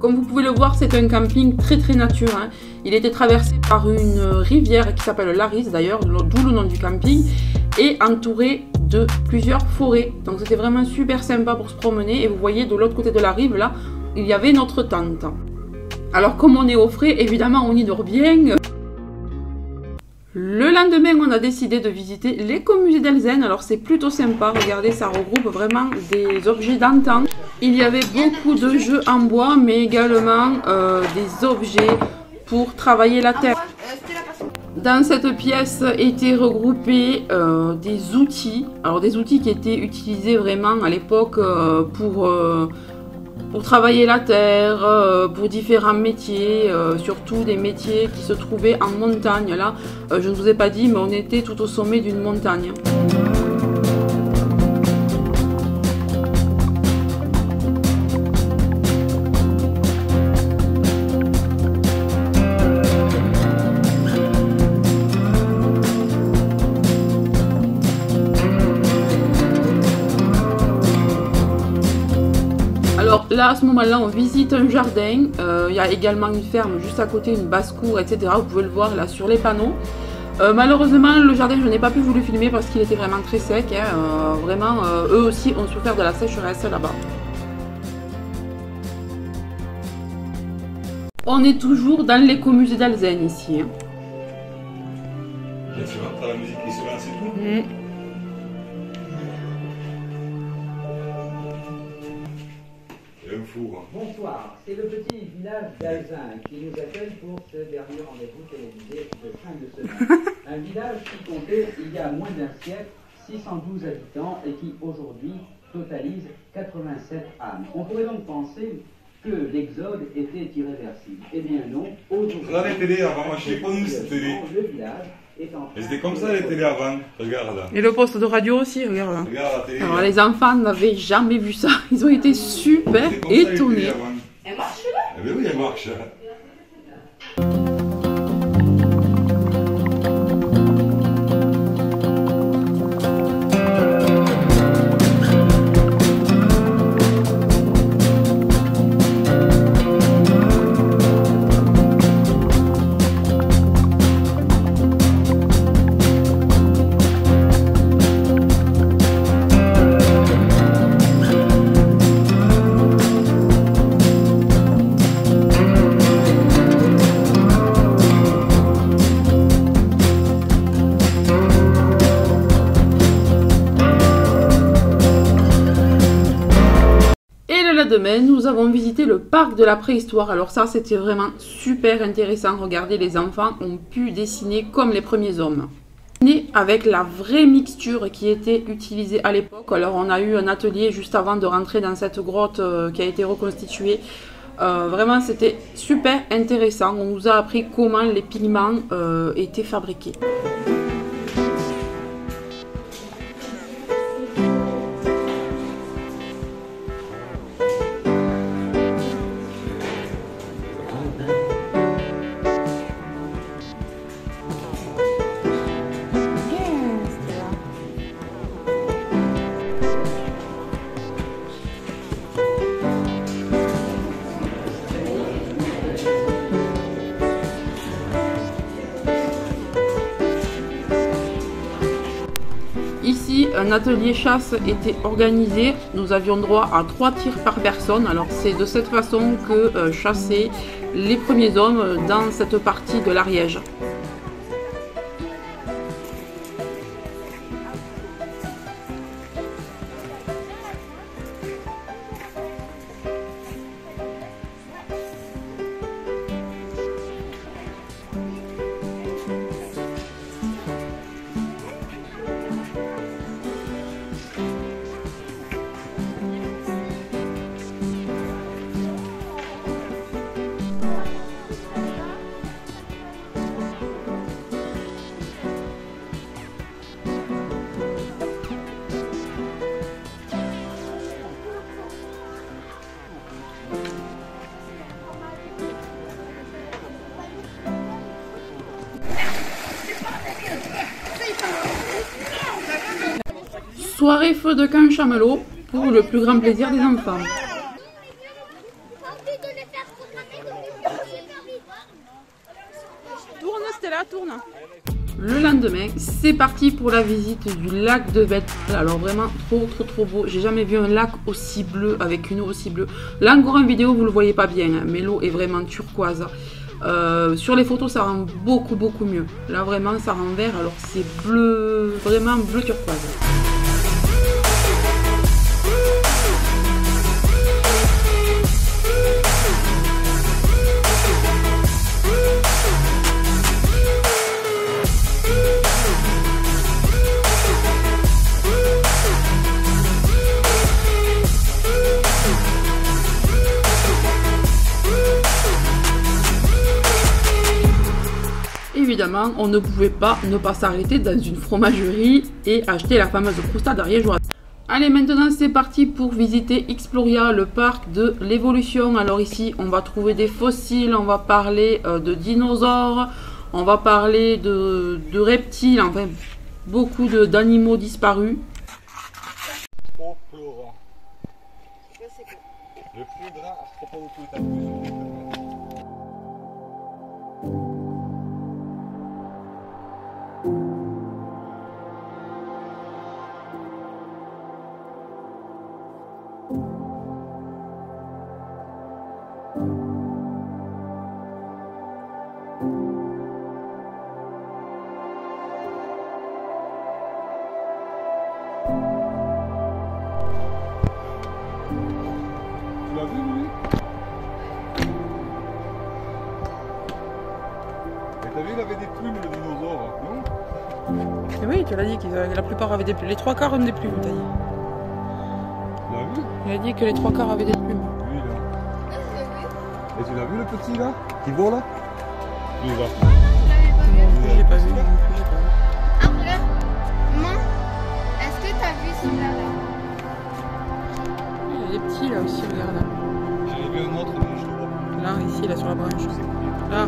Comme vous pouvez le voir, c'est un camping très nature. Hein. Il était traversé par une rivière qui s'appelle l'Aris d'ailleurs, d'où le nom du camping, et entouré de plusieurs forêts. Donc c'était vraiment super sympa pour se promener. Et vous voyez de l'autre côté de la rive, là, il y avait notre tente. Alors comme on est au frais, évidemment on y dort bien. Le lendemain, on a décidé de visiter l'écomusée d'Elzen. Alors c'est plutôt sympa, regardez, ça regroupe vraiment des objets d'antan. Il y avait beaucoup de jeux en bois, mais également des objets pour travailler la terre. Dans cette pièce étaient regroupés des outils. Alors des outils qui étaient utilisés vraiment à l'époque pour travailler la terre, pour différents métiers, surtout des métiers qui se trouvaient en montagne. Là, je ne vous ai pas dit, mais on était tout au sommet d'une montagne. Alors là, à ce moment-là, on visite un jardin. Il y a également une ferme juste à côté, une basse-cour, etc. Vous pouvez le voir là sur les panneaux. Malheureusement, le jardin, je n'ai pas pu vous le filmer parce qu'il était vraiment très sec. Hein. Vraiment, eux aussi ont souffert de la sécheresse là-bas. On est toujours dans l'écomusée d'Elzen ici. Hein. Tu vois, t'as la musique qui se lance et tout. Bonsoir, c'est le petit village d'Elzen qui nous accueille pour ce dernier rendez-vous télévisé de fin de semaine. Un village qui comptait il y a moins d'un siècle 612 habitants et qui aujourd'hui totalise 87 âmes. On pourrait donc penser que l'exode était irréversible. Eh bien non, aujourd'hui... Là, les télés avant, moi je l'ai connue cette télé. Le village est en train... Et c'était comme ça les télés avant, regarde là. Et le poste de radio aussi, regarde. Regarde la télé. Alors les enfants n'avaient jamais vu ça. Ils ont été super étonnés. Elle marche là? Eh bien oui, elle marche. Demain, nous avons visité le parc de la préhistoire. Alors ça, c'était vraiment super intéressant. Regardez, les enfants ont pu dessiner comme les premiers hommes. Avec la vraie mixture qui était utilisée à l'époque. Alors on a eu un atelier juste avant de rentrer dans cette grotte qui a été reconstituée. Vraiment, c'était super intéressant. On nous a appris comment les pigments étaient fabriqués. Ici, un atelier chasse était organisé. Nous avions droit à 3 tirs par personne. Alors c'est de cette façon que chassaient les premiers hommes dans cette partie de l'Ariège. Soirée feu de camp Chamelot pour le plus grand plaisir des enfants. Envie de les faire lendemain, c'est parti pour la visite du lac de Belle. Alors vraiment trop beau. J'ai jamais vu un lac aussi bleu avec une eau aussi bleue. Là encore en vidéo vous le voyez pas bien, hein, mais l'eau est vraiment turquoise. Sur les photos ça rend beaucoup mieux. Là vraiment ça rend vert, alors c'est bleu, vraiment bleu turquoise. Évidemment, on ne pouvait pas ne pas s'arrêter dans une fromagerie et acheter la fameuse croustade d'Ariégeoise. Allez, maintenant c'est parti pour visiter Exploria, le parc de l'évolution. Alors ici, on va trouver des fossiles, on va parler de dinosaures, on va parler de reptiles, enfin beaucoup d'animaux disparus. Trop pleurant. Le plus grand à propos de tout à fait. Tu l'as vu, lui? Et t'as vu, il avait des plumes, le dinosaure, non? Et oui, tu l'as dit que la plupart avaient des plumes. Les trois quarts ont des plumes, t'as dit. Tu l'as vu? Il a dit que les trois quarts avaient des plumes. Lui, là. Et tu l'as vu, le petit, là? Qui vole, là? Lui, va. Non, j'ai pas vu. Ah, regarde. Maman, est-ce que t'as vu celui-là là? Il y a des petits là aussi, regarde. J'en ai vu un autre, mais je le vois. Là, ici, là sur la branche. Là.